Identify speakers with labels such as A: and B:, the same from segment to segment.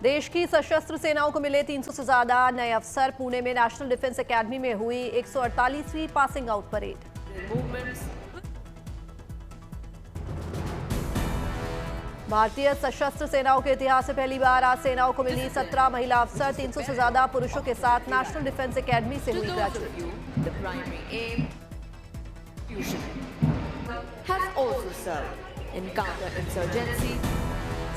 A: देश की सशस्त्र सेनाओं को मिले 300 से ज्यादा नए अफसर। पुणे में नेशनल डिफेंस एकेडमी में हुई 148वीं पासिंग आउट परेड। भारतीय सशस्त्र सेनाओं के इतिहास में पहली बार आज सेनाओं को मिली 17 महिला अफसर। 300 से ज्यादा पुरुषों के साथ नेशनल डिफेंस एकेडमी से हुई ग्रेजुएट।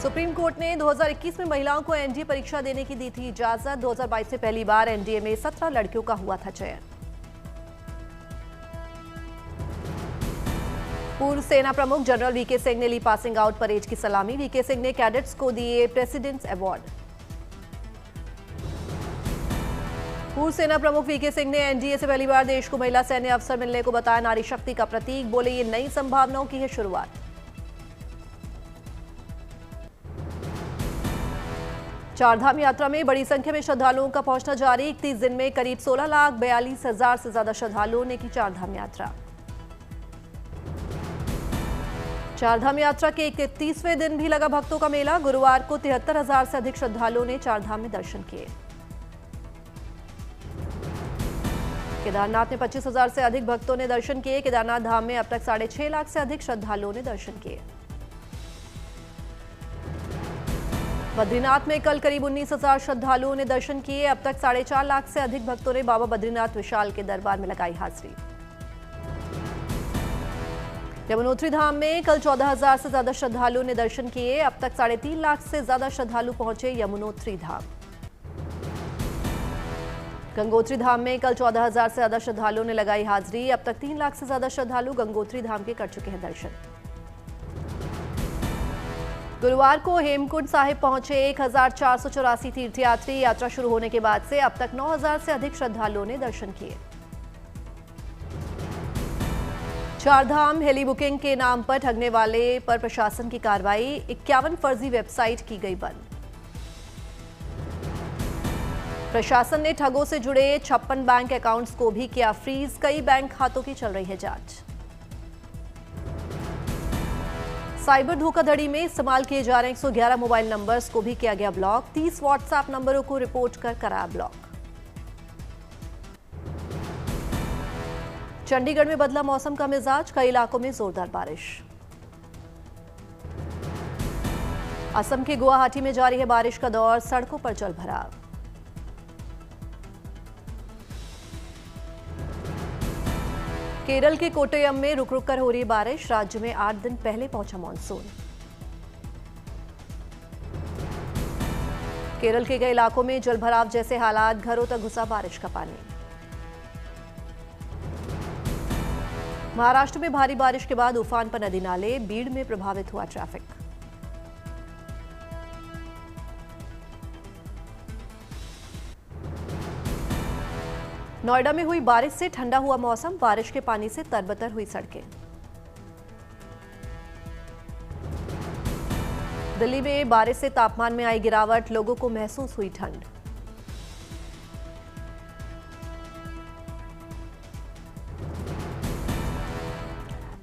A: सुप्रीम कोर्ट ने 2021 में महिलाओं को एनडीए परीक्षा देने की दी थी इजाजत। 2022 से पहली बार एनडीए में 17 लड़कियों का हुआ था चयन। पूर्व सेना प्रमुख जनरल वीके सिंह ने ली पासिंग आउट परेड की सलामी। वीके सिंह ने कैडेट्स को दिए प्रेसिडेंट्स अवार्ड। पूर्व सेना प्रमुख वीके सिंह ने एनडीए से पहली बार देश को महिला सैन्य अफसर मिलने को बताया नारी शक्ति का प्रतीक। बोले ये नई संभावनाओं की है शुरुआत। चारधाम यात्रा में बड़ी संख्या में श्रद्धालुओं का पहुंचना जारी। 31 दिन में करीब 16,42,000 से ज्यादा श्रद्धालुओं ने की चारधाम यात्रा। चारधाम यात्रा के 31वें दिन भी लगा भक्तों का मेला। गुरुवार को 73,000 से अधिक श्रद्धालुओं ने चारधाम में दर्शन किए। केदारनाथ में 25,000 से अधिक भक्तों ने दर्शन किए। केदारनाथ धाम में अब तक 6.5 लाख से अधिक श्रद्धालुओं ने दर्शन किए। बद्रीनाथ में कल करीब 19,000 श्रद्धालुओं ने दर्शन किए। अब तक 4.5 लाख से अधिक भक्तों ने बाबा बद्रीनाथ विशाल के दरबार में लगाई हाजिरी। यमुनोत्री धाम में कल 14,000 से ज्यादा श्रद्धालुओं ने दर्शन किए। अब तक 3.5 लाख से ज्यादा श्रद्धालु पहुंचे यमुनोत्री धाम। गंगोत्री धाम में कल 14,000 से ज्यादा श्रद्धालुओं ने लगाई हाजिरी। अब तक 3 लाख से ज्यादा श्रद्धालु गंगोत्री धाम के कर चुके हैं दर्शन। गुरुवार को हेमकुंड साहिब पहुंचे 1,484 तीर्थयात्री। यात्रा शुरू होने के बाद से अब तक 9,000 से अधिक श्रद्धालुओं ने दर्शन किए। चारधाम हेली बुकिंग के नाम पर ठगने वाले पर प्रशासन की कार्रवाई। 51 फर्जी वेबसाइट की गई बंद। प्रशासन ने ठगों से जुड़े 56 बैंक अकाउंट्स को भी किया फ्रीज। कई बैंक खातों की चल रही है जांच। साइबर धोखाधड़ी में इस्तेमाल किए जा रहे 111 मोबाइल नंबर्स को भी किया गया ब्लॉक। 30 व्हाट्सएप नंबरों को रिपोर्ट कर कराया ब्लॉक। चंडीगढ़ में बदला मौसम का मिजाज। कई इलाकों में जोरदार बारिश। असम के गुवाहाटी में जारी है बारिश का दौर। सड़कों पर जल भराव। केरल के कोट्टयम में रुक रुक कर हो रही बारिश। राज्य में 8 दिन पहले पहुंचा मानसून। केरल के कई इलाकों में जलभराव जैसे हालात। घरों तक घुसा बारिश का पानी। महाराष्ट्र में भारी बारिश के बाद उफान पर नदी नाले। बीड़ में प्रभावित हुआ ट्रैफिक। नोएडा में हुई बारिश से ठंडा हुआ मौसम। बारिश के पानी से तरबतर हुई सड़कें। दिल्ली में बारिश से तापमान में आई गिरावट। लोगों को महसूस हुई ठंड।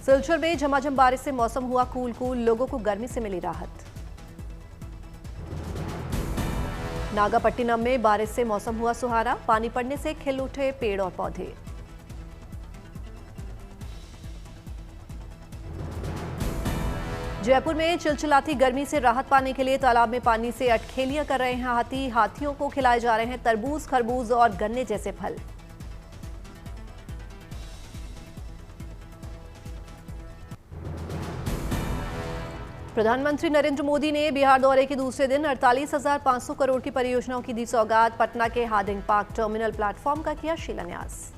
A: सिलचर में झमाझम बारिश से मौसम हुआ कूल। लोगों को गर्मी से मिली राहत। नागापट्टिनम में बारिश से मौसम हुआ सुहाना। पानी पड़ने से खिल उठे पेड़ और पौधे। जयपुर में चिलचिलाती गर्मी से राहत पाने के लिए तालाब में पानी से अटखेलियां कर रहे हैं हाथी। हाथियों को खिलाए जा रहे हैं तरबूज, खरबूज और गन्ने जैसे फल। प्रधानमंत्री नरेंद्र मोदी ने बिहार दौरे के दूसरे दिन 48,500 करोड़ की परियोजनाओं की दी सौगात। पटना के हार्डिंग पार्क टर्मिनल प्लेटफॉर्म का किया शिलान्यास।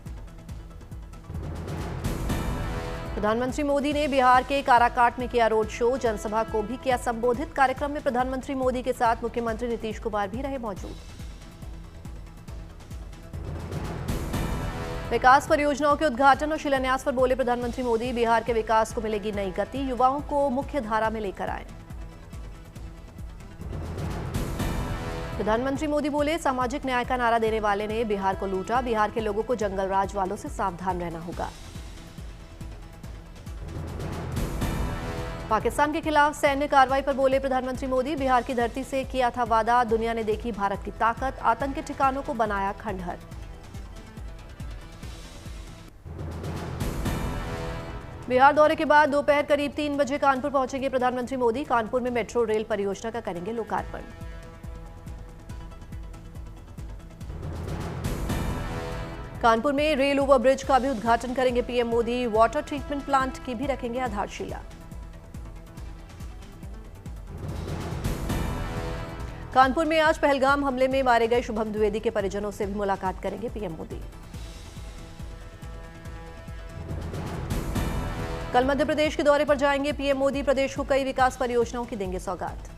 A: प्रधानमंत्री मोदी ने बिहार के काराकाट में किया रोड शो। जनसभा को भी किया संबोधित। कार्यक्रम में प्रधानमंत्री मोदी के साथ मुख्यमंत्री नीतीश कुमार भी रहे मौजूद। विकास परियोजनाओं के उद्घाटन और शिलान्यास पर बोले प्रधानमंत्री मोदी, बिहार के विकास को मिलेगी नई गति। युवाओं को मुख्य धारा में लेकर आए। प्रधानमंत्री मोदी बोले, सामाजिक न्याय का नारा देने वाले ने बिहार को लूटा। बिहार के लोगों को जंगल राज वालों से सावधान रहना होगा। पाकिस्तान के खिलाफ सैन्य कार्रवाई पर बोले प्रधानमंत्री मोदी, बिहार की धरती से किया था वादा, दुनिया ने देखी भारत की ताकत, आतंक के ठिकानों को बनाया खंडहर। बिहार दौरे के बाद दोपहर करीब 3 बजे कानपुर पहुंचेंगे प्रधानमंत्री मोदी। कानपुर में मेट्रो रेल परियोजना का करेंगे लोकार्पण। कानपुर में रेल ओवरब्रिज का भी उद्घाटन करेंगे PM Modi. Water treatment plant की भी रखेंगे आधारशिला। कानपुर में आज पहलगाम हमले में मारे गए शुभम द्विवेदी के परिजनों से भी मुलाकात करेंगे पीएम मोदी। कल मध्य प्रदेश के दौरे पर जाएंगे पीएम मोदी। प्रदेश को कई विकास परियोजनाओं की देंगे सौगात।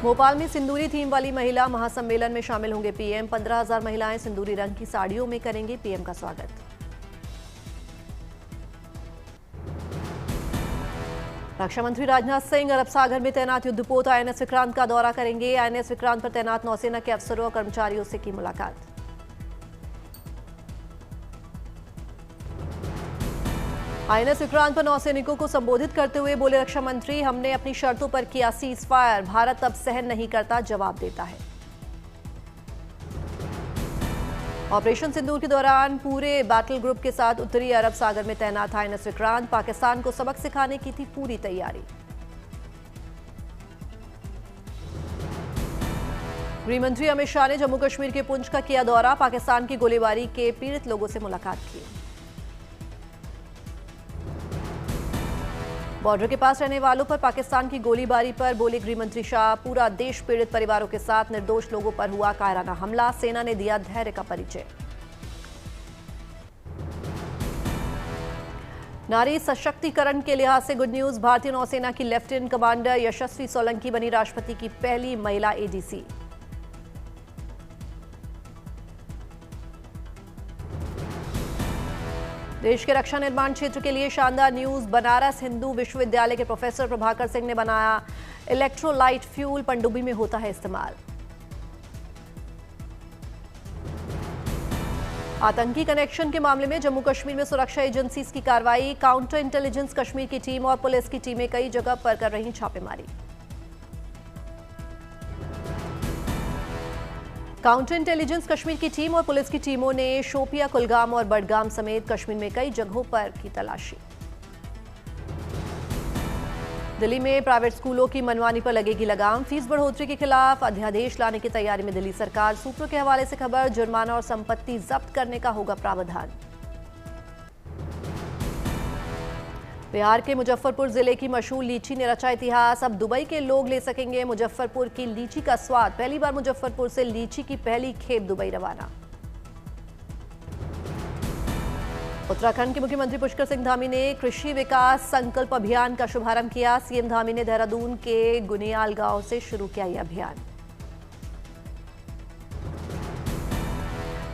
A: भोपाल में सिंदूरी थीम वाली महिला महासम्मेलन में शामिल होंगे पीएम। 15,000 महिलाएं सिंदूरी रंग की साड़ियों में करेंगे पीएम का स्वागत। रक्षा मंत्री राजनाथ सिंह अरब सागर में तैनात युद्धपोत आईएनएस विक्रांत का दौरा करेंगे। आईएनएस विक्रांत पर तैनात नौसेना के अफसरों और कर्मचारियों से की मुलाकात। आईएनएस विक्रांत पर नौसैनिकों को संबोधित करते हुए बोले रक्षा मंत्री, हमने अपनी शर्तों पर किया सीज फायर, भारत अब सहन नहीं करता, जवाब देता है। ऑपरेशन सिंदूर के दौरान पूरे बैटल ग्रुप के साथ उत्तरी अरब सागर में तैनात आईएनएस विक्रांत। पाकिस्तान को सबक सिखाने की थी पूरी तैयारी। गृह मंत्री अमित शाह ने जम्मू कश्मीर के पुंछ का किया दौरा। पाकिस्तान की गोलीबारी के पीड़ित लोगों से मुलाकात की। बॉर्डर के पास रहने वालों पर पाकिस्तान की गोलीबारी पर बोले गृह मंत्री शाह, पूरा देश पीड़ित परिवारों के साथ, निर्दोष लोगों पर हुआ कायराना हमला, सेना ने दिया धैर्य का परिचय। नारी सशक्तिकरण के लिहाज से गुड न्यूज, भारतीय नौसेना की लेफ्टिनेंट कमांडर यशस्वी सोलंकी बनी राष्ट्रपति की पहली महिला एडीसी। देश के रक्षा निर्माण क्षेत्र के लिए शानदार न्यूज, बनारस हिंदू विश्वविद्यालय के प्रोफेसर प्रभाकर सिंह ने बनाया इलेक्ट्रोलाइट फ्यूल, पनडुब्बी में होता है इस्तेमाल। आतंकी कनेक्शन के मामले में जम्मू कश्मीर में सुरक्षा एजेंसीज की कार्रवाई। काउंटर इंटेलिजेंस कश्मीर की टीम और पुलिस की टीमें कई जगह पर कर रही छापेमारी। काउंटर इंटेलिजेंस कश्मीर की टीम और पुलिस की टीमों ने शोपिया, कुलगाम और बडगाम समेत कश्मीर में कई जगहों पर की तलाशी। दिल्ली में प्राइवेट स्कूलों की मनमानी पर लगेगी लगाम। फीस बढ़ोतरी के खिलाफ अध्यादेश लाने की तैयारी में दिल्ली सरकार। सूत्रों के हवाले से खबर, जुर्माना और संपत्ति जब्त करने का होगा प्रावधान। बिहार के मुजफ्फरपुर जिले की मशहूर लीची ने रचा इतिहास। अब दुबई के लोग ले सकेंगे मुजफ्फरपुर की लीची का स्वाद। पहली बार मुजफ्फरपुर से लीची की पहली खेप दुबई रवाना। उत्तराखंड के मुख्यमंत्री पुष्कर सिंह धामी ने कृषि विकास संकल्प अभियान का शुभारंभ किया। सीएम धामी ने देहरादून के गुनियाल गांव से शुरू किया यह अभियान।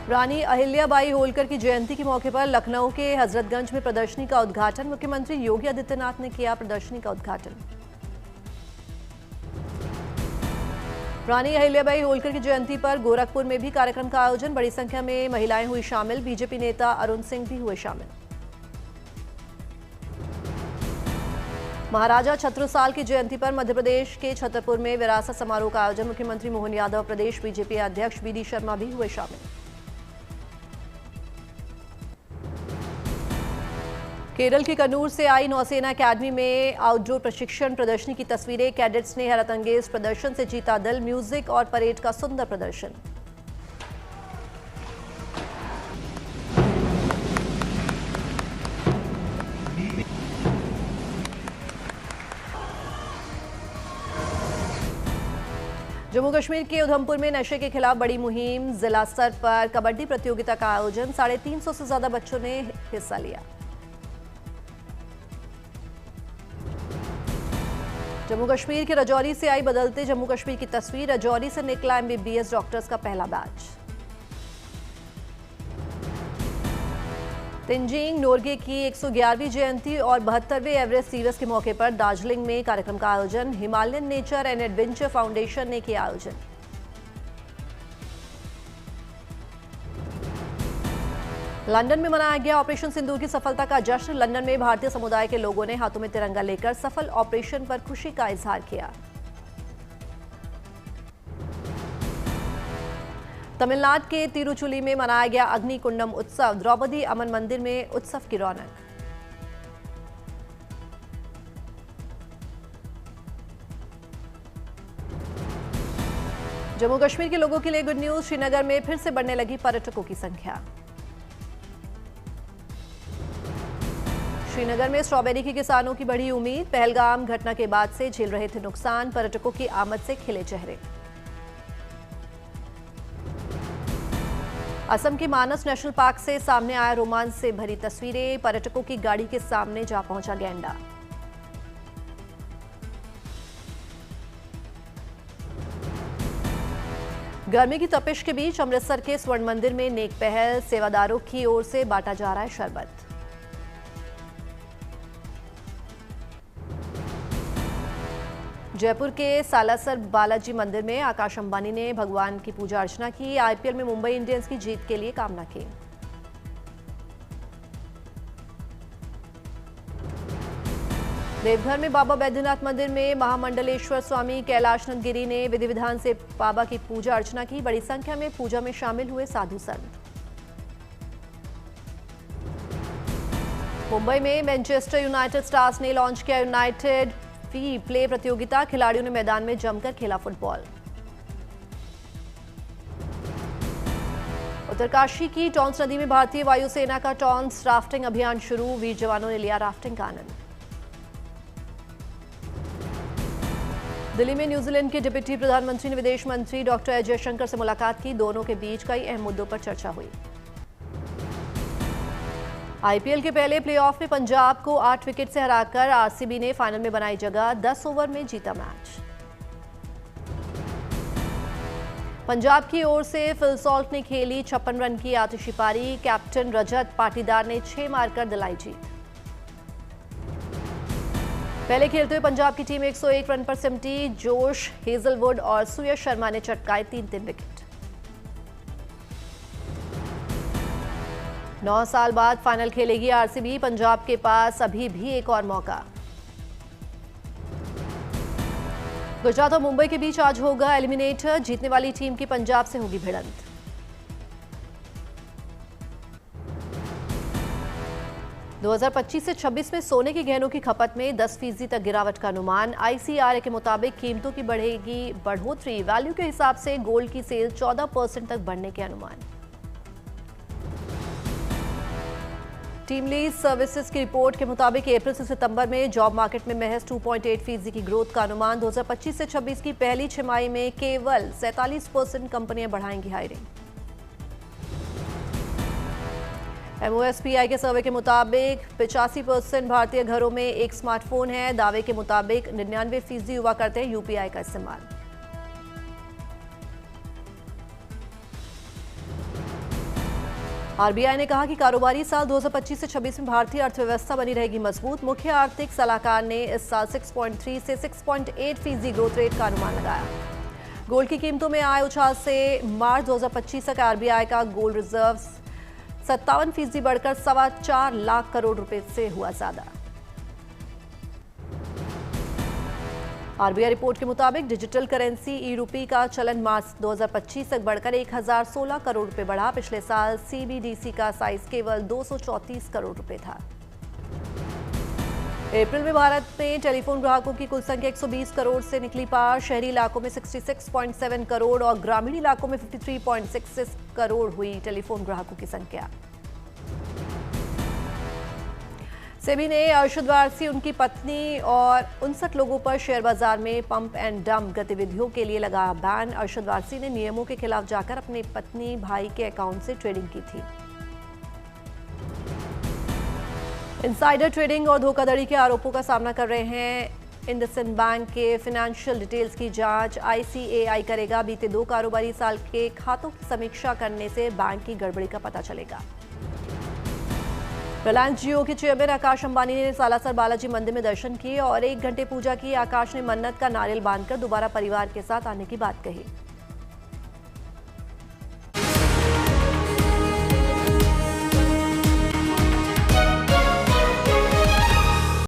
A: रानी अहिल्याबाई होलकर की जयंती के मौके पर लखनऊ के हजरतगंज में प्रदर्शनी का उद्घाटन। मुख्यमंत्री योगी आदित्यनाथ ने किया प्रदर्शनी का उद्घाटन। रानी अहिल्याबाई होलकर की जयंती पर गोरखपुर में भी कार्यक्रम का आयोजन। बड़ी संख्या में महिलाएं हुई शामिल। बीजेपी नेता अरुण सिंह भी हुए शामिल। महाराजा छत्रसाल की जयंती पर मध्य प्रदेश के छतरपुर में विरासत समारोह का आयोजन। मुख्यमंत्री मोहन यादव, प्रदेश बीजेपी अध्यक्ष बीडी शर्मा भी हुए शामिल। केरल की कन्नूर से आई नौसेना अकेडमी में आउटडोर प्रशिक्षण प्रदर्शनी की तस्वीरें। कैडेट्स ने हैरतअंगेज प्रदर्शन से जीता दिल। म्यूजिक और परेड का सुंदर प्रदर्शन। जम्मू कश्मीर के उधमपुर में नशे के खिलाफ बड़ी मुहिम। जिला स्तर पर कबड्डी प्रतियोगिता का आयोजन। 350 से ज्यादा बच्चों ने हिस्सा लिया। जम्मू कश्मीर के राजौरी से आई बदलते जम्मू कश्मीर की तस्वीर। राजौरी से निकला एमबीबीएस डॉक्टर्स का पहला बैच। तेंजिंग नोर्गे की 111वीं जयंती और 72वें एवरेस्ट दिवस के मौके पर दार्जिलिंग में कार्यक्रम का आयोजन। Himalayan nature and adventure foundation ने किया आयोजन। लंदन में मनाया गया ऑपरेशन सिंदूर की सफलता का जश्न। लंदन में भारतीय समुदाय के लोगों ने हाथों में तिरंगा लेकर सफल ऑपरेशन पर खुशी का इजहार किया। तमिलनाडु के तिरुचुली में मनाया गया अग्निकुंडम उत्सव। द्रौपदी अमन मंदिर में उत्सव की रौनक। जम्मू कश्मीर के लोगों के लिए गुड न्यूज। श्रीनगर में फिर से बढ़ने लगी पर्यटकों की संख्या। श्रीनगर में स्ट्रॉबेरी के किसानों की बढ़ी उम्मीद। पहलगाम घटना के बाद से झेल रहे थे नुकसान। पर्यटकों की आमद से खिले चेहरे। असम के मानस नेशनल पार्क से सामने आया रोमांच से भरी तस्वीरें। पर्यटकों की गाड़ी के सामने जा पहुंचा गैंडा। गर्मी की तपिश के बीच अमृतसर के स्वर्ण मंदिर में नेक पहल। सेवादारों की ओर से बांटा जा रहा है शरबत। जयपुर के सालासर बालाजी मंदिर में आकाश अंबानी ने भगवान की पूजा अर्चना की। आईपीएल में मुंबई इंडियंस की जीत के लिए कामना की। देवघर में बाबा बैद्यनाथ मंदिर में महामंडलेश्वर स्वामी कैलाशनाथ गिरी ने विधि विधान से बाबा की पूजा अर्चना की। बड़ी संख्या में पूजा में शामिल हुए साधु संत। मुंबई में मैनचेस्टर यूनाइटेड स्टार्स ने लॉन्च किया यूनाइटेड फी प्ले प्रतियोगिता। खिलाड़ियों ने मैदान में जमकर खेला फुटबॉल। उत्तरकाशी की टॉन्स नदी में भारतीय वायुसेना का टॉन्स राफ्टिंग अभियान शुरू। वीर जवानों ने लिया राफ्टिंग का आनंद। दिल्ली में न्यूजीलैंड के डिप्टी प्रधानमंत्री ने विदेश मंत्री डॉक्टर एस जयशंकर से मुलाकात की। दोनों के बीच कई अहम मुद्दों पर चर्चा हुई। आईपीएल के पहले प्लेऑफ में पंजाब को 8 विकेट से हराकर आरसीबी ने फाइनल में बनाई जगह। 10 ओवर में जीता मैच। पंजाब की ओर से फिल सॉल्ट ने खेली 56 रन की आतिशी पारी। कैप्टन रजत पाटीदार ने 6 मारकर दिलाई जीत। पहले खेलते हुए पंजाब की टीम 101 रन पर सिमटी। जोश हेजलवुड और सुयश शर्मा ने चटकाए 3-3 विकेट। 9 साल बाद फाइनल खेलेगी आरसीबी। पंजाब के पास अभी भी एक और मौका। गुजरात और मुंबई के बीच आज होगा एलिमिनेटर। जीतने वाली टीम की पंजाब से होगी भिड़ंत। दो 2025 से 26 में सोने के गहनों की खपत में 10% तक गिरावट का अनुमान। आईसीआरए के मुताबिक कीमतों की बढ़ेगी बढ़ोतरी। वैल्यू के हिसाब से गोल्ड की सेल 14% तक बढ़ने के अनुमान। टीम लीज सर्विसेज की रिपोर्ट के मुताबिक अप्रैल से सितंबर में जॉब मार्केट में महज 2.8% की ग्रोथ का अनुमान। 2025 से 26 की पहली छमाही में केवल 47% कंपनियां बढ़ाएंगी हायरिंग। एमओएसपीआई के सर्वे के मुताबिक 85% भारतीय घरों में एक स्मार्टफोन है। दावे के मुताबिक 99% युवा करते हैं यूपीआई का इस्तेमाल। आरबीआई ने कहा कि कारोबारी साल 2025 से 26 में भारतीय अर्थव्यवस्था बनी रहेगी मजबूत। मुख्य आर्थिक सलाहकार ने इस साल 6.3 से 6.8% ग्रोथ रेट का अनुमान लगाया। गोल्ड की कीमतों में आए उछाल से मार्च 2025 तक आरबीआई का गोल्ड रिजर्व 57% बढ़कर 4.25 लाख करोड़ रुपए से हुआ ज्यादा। आरबीआई रिपोर्ट के मुताबिक डिजिटल करेंसी ई रूपी का चलन मार्च 2025 तक बढ़कर 1016 करोड़ रुपए बढ़ा। पिछले साल सीबीडीसी का साइज केवल 234 करोड़ रुपए था। अप्रैल में भारत में टेलीफोन ग्राहकों की कुल संख्या 120 करोड़ से निकली पार। शहरी इलाकों में 66.7 करोड़ और ग्रामीण इलाकों में 53.66 करोड़ हुई टेलीफोन ग्राहकों की संख्या। सेबी ने अरशद वारसी, उनकी पत्नी और 59 लोगों पर शेयर बाजार में पंप एंड डंप गतिविधियों के लिए लगा बैन। अरशद वारसी ने नियमों के खिलाफ जाकर अपनी पत्नी भाई के अकाउंट से ट्रेडिंग की थी। इनसाइडर ट्रेडिंग और धोखाधड़ी के आरोपों का सामना कर रहे हैं इंडसइंड बैंक के फाइनेंशियल डिटेल्स की जांच आईसीएआई करेगा। बीते 2 कारोबारी साल के खातों की समीक्षा करने से बैंक की गड़बड़ी का पता चलेगा। रिलायंस जियो के चेयरमैन आकाश अंबानी ने सालासर बालाजी मंदिर में दर्शन किए और 1 घंटे पूजा की। आकाश ने मन्नत का नारियल बांधकर दोबारा परिवार के साथ आने की बात कही।